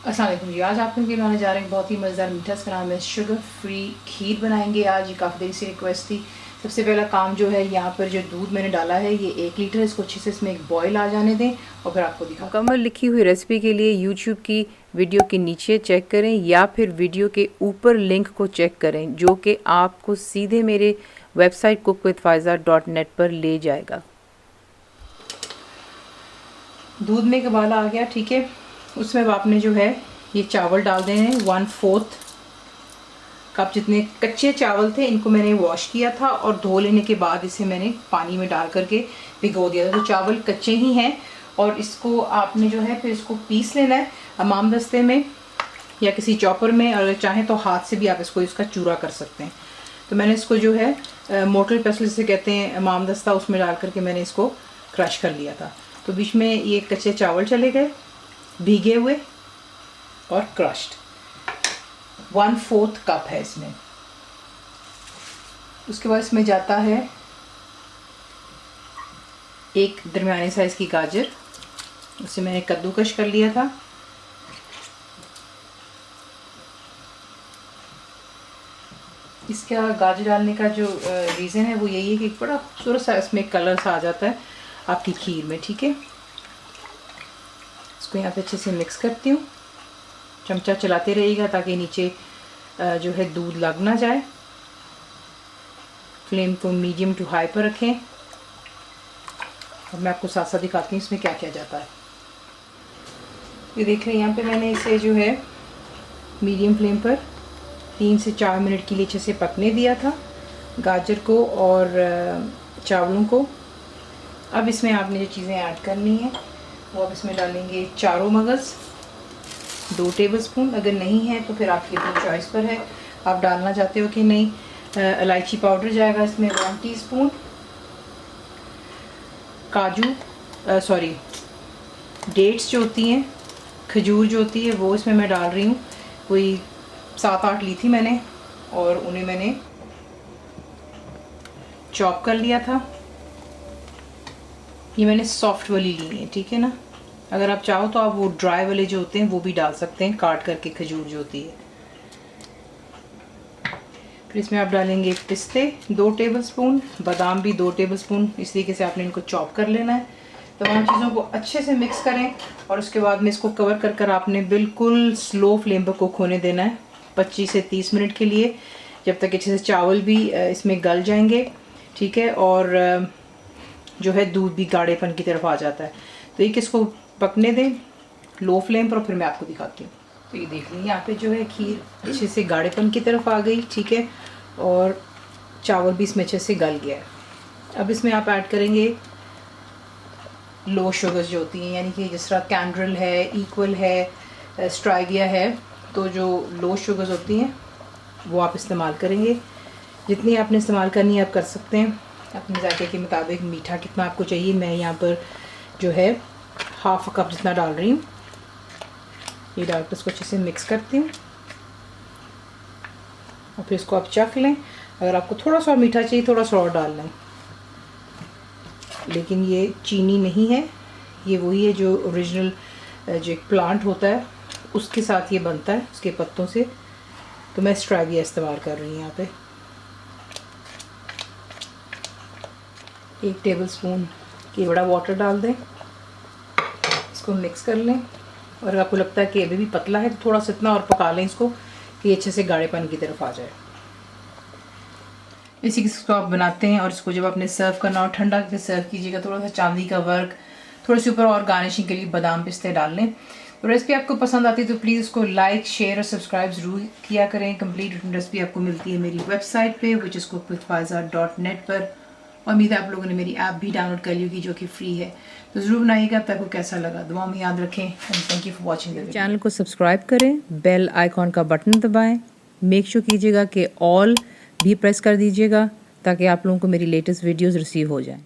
अस्सलाम वालेकुम जी। आज आप लोगों के लिए बनाने जा रहे हैं बहुत ही मज़ेदार मीठा। इसका नाम है शुगर फ्री खीर बनाएंगे आज। ये काफ़ी देर से रिक्वेस्ट थी। सबसे पहला काम जो है, यहाँ पर जो दूध मैंने डाला है ये 1 लीटर, इसको अच्छे से इसमें एक बॉयल आ जाने दें और फिर आपको दिखा। मुकम्मल लिखी हुई रेसिपी के लिए यूट्यूब की वीडियो के नीचे चेक करें या फिर वीडियो के ऊपर लिंक को चेक करें, जो कि आपको सीधे मेरे वेबसाइट cookWithFaiza.net पर ले जाएगा। दूध में एक उबाला आ गया, ठीक है। उसमें अब आपने जो है ये चावल डाल देने हैं। 1/4 कप जितने कच्चे चावल थे इनको मैंने वॉश किया था और धो लेने के बाद इसे मैंने पानी में डाल करके भिगो दिया था। तो चावल कच्चे ही हैं और इसको आपने जो है फिर इसको पीस लेना है हमाम दस्ते में या किसी चॉपर में, और चाहें तो हाथ से भी आप इसका चूरा कर सकते हैं। तो मैंने इसको जो है मोटर पेसल से कहते हैं हमाम दस्ता, उसमें डाल करके मैंने इसको क्रश कर लिया था। तो बीच में ये कच्चे चावल चले गए भीगे हुए और क्रश्ड। 1/4 कप है इसमें। उसके बाद इसमें जाता है एक दरमियाने साइज़ की गाजर, उसे मैंने कद्दूकश कर लिया था। इसका गाजर डालने का जो रीज़न है वो यही है कि बड़ा खूबसूरत सा इसमें कलर सा आ जाता है आपकी खीर में, ठीक है। इसको यहाँ पे अच्छे से मिक्स करती हूँ। चमचा चलाते रहिएगा ताकि नीचे जो है दूध लग ना जाए। फ्लेम को मीडियम टू हाई पर रखें और मैं आपको साथ साथ दिखाती हूँ इसमें क्या क्या जाता है। ये देख रहे हैं, यहाँ पे मैंने इसे जो है मीडियम फ्लेम पर 3 से 4 मिनट के लिए अच्छे से पकने दिया था, गाजर को और चावलों को। अब इसमें आपने जो चीज़ें ऐड करनी है वो अब इसमें डालेंगे चारों मगज़ 2 टेबलस्पून। अगर नहीं है तो फिर आपकी अपनी चॉइस पर है, आप डालना चाहते हो कि नहीं। इलायची पाउडर जाएगा इसमें 1 टीस्पून। डेट्स जो होती हैं, खजूर जो होती है वो इसमें मैं डाल रही हूँ। कोई 7-8 ली थी मैंने और उन्हें मैंने चॉप कर लिया था। ये मैंने सॉफ्ट वाली ली है, ठीक है ना। अगर आप चाहो तो आप वो ड्राई वाले जो होते हैं वो भी डाल सकते हैं, काट करके खजूर जो होती है। फिर इसमें आप डालेंगे पिस्ते 2 टेबलस्पून, बादाम भी 2 टेबलस्पून। इस तरीके से आपने इनको चॉप कर लेना है। तमाम चीज़ों को अच्छे से मिक्स करें और उसके बाद में इसको कवर कर कर आपने बिल्कुल स्लो फ्लेम पर कुक होने देना है 25 से 30 मिनट के लिए, जब तक अच्छे से चावल भी इसमें गल जाएंगे, ठीक है। और जो है दूध भी गाढ़ेपन की तरफ आ जाता है। तो एक इसको पकने दें लो फ्लेम पर, फिर मैं आपको दिखाती हूँ। तो ये देख लीजिए यहाँ पे जो है खीर अच्छे से गाढ़ेपन की तरफ आ गई, ठीक है। और चावल भी इसमें अच्छे से गल गया है। अब इसमें आप ऐड करेंगे लो शुगर्स जो होती हैं, यानी कि जिस तरह कैंड्रल है, इक्वल है, स्ट्राइविया है, तो जो लो शुगर्स होती हैं वो आप इस्तेमाल करेंगे। जितनी आपने इस्तेमाल करनी है आप कर सकते हैं अपने जायके के मुताबिक। मीठा कितना आपको चाहिए, मैं यहाँ पर जो है 1/2 कप जितना डाल रही हूँ। ये डालकर इसको अच्छे से मिक्स करती हूँ और फिर इसको आप चख लें। अगर आपको थोड़ा सा मीठा चाहिए थोड़ा सा और डाल लें, लेकिन ये चीनी नहीं है, ये वही है जो ओरिजिनल जो एक प्लांट होता है उसके साथ ये बनता है, उसके पत्तों से। तो मैं स्ट्राइविया इस्तेमाल कर रही हूँ यहाँ पे। 1 टेबलस्पून केवड़ा वाटर डाल दें, इसको मिक्स कर लें। और अगर आपको लगता है कि अभी भी पतला है तो थोड़ा सा इतना और पका लें इसको कि अच्छे से गाढ़ेपन की तरफ आ जाए। इसी को आप बनाते हैं और इसको जब आपने सर्व करना हो ठंडा करके सर्व कीजिएगा। थोड़ा सा चांदी का वर्क, थोड़े से ऊपर और गार्निशिंग के लिए बादाम पिस्ते डाल लें। तो रेसिपी आपको पसंद आती है तो प्लीज़ इसको लाइक, शेयर और सब्सक्राइब ज़रूर किया करें। कंप्लीट रेसिपी आपको मिलती है मेरी वेबसाइट पे विच इज़ cookWithFaiza.net पर। उम्मीद है आप लोगों ने मेरी ऐप भी डाउनलोड कर ली होगी जो कि फ्री है। तो ज़रूर बनाइएगा। अब आपको कैसा लगा दुआ में याद रखें। And thank you for watching the video. Channel को सब्सक्राइब करें, बेल आइकॉन का बटन दबाएं, मेक श्योर कीजिएगा कि ऑल भी प्रेस कर दीजिएगा ताकि आप लोगों को मेरी लेटेस्ट वीडियोज़ रिसीव हो जाएँ।